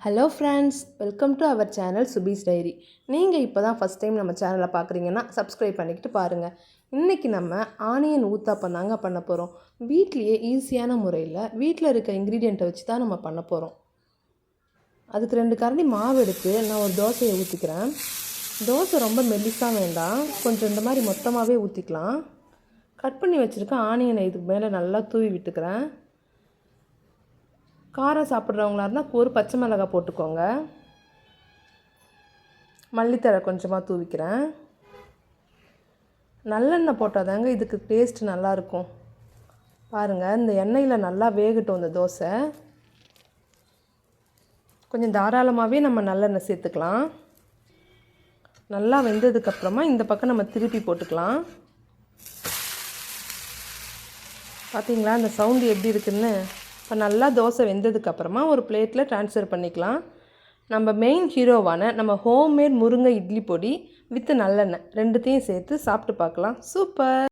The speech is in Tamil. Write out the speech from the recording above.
Hello friends, welcome to our channel Subi's diary. நீங்கள் இப்போ தான் ஃபஸ்ட் டைம் நம்ம சேனலை பார்க்குறீங்கன்னா சப்ஸ்கிரைப் பண்ணிக்கிட்டு பாருங்கள். இன்றைக்கி நம்ம ஆனியன் ஊத்தாப்பம் தாங்க பண்ண போகிறோம். வீட்லேயே ஈஸியான முறையில் வீட்டில் இருக்க இன்க்ரீடியண்ட்டை வச்சு தான் நம்ம பண்ண போகிறோம். அதுக்கு 2 கரண்டி மாவு எடுத்து நான் ஒரு தோசையை ஊற்றிக்கிறேன். தோசை ரொம்ப மெல்லிஸாக வேண்டாம், கொஞ்சம் இந்த மாதிரி மொத்தமாகவே ஊற்றிக்கலாம். கட் பண்ணி வச்சுருக்க ஆனியனை இதுக்கு மேலே நல்லா தூவி விட்டுக்கிறேன். காரம் சாப்பிட்றவங்களா இருந்தால் ஒரு பச்சை மிளகாய் போட்டுக்கோங்க. மல்லித்தழை கொஞ்சமாக தூவிக்கிறேன். நல்லெண்ணெய் போட்டால் தாங்க இதுக்கு டேஸ்ட் நல்லாயிருக்கும். பாருங்கள், இந்த எண்ணெயில் நல்லா வேகட்டும். இந்த தோசை கொஞ்சம் தாராளமாகவே நம்ம நல்லெண்ணெய் சேர்த்துக்கலாம். நல்லா வெந்ததுக்கப்புறமா இந்த பக்கம் நம்ம திருப்பி போட்டுக்கலாம். பார்த்தீங்களா இந்த சவுண்டு எப்படி இருக்குன்னு? இப்போ நல்லா தோசை வெந்ததுக்கப்புறமா ஒரு பிளேட்டில் ட்ரான்ஸ்ஃபர் பண்ணிக்கலாம். நம்ம மெயின் ஹீரோவான நம்ம ஹோம்மேட் முருங்கை இட்லி பொடி வித் நல்லெண்ணெய் 2த்தையும் சேர்த்து சாப்பிட்டு பார்க்கலாம். சூப்பர்.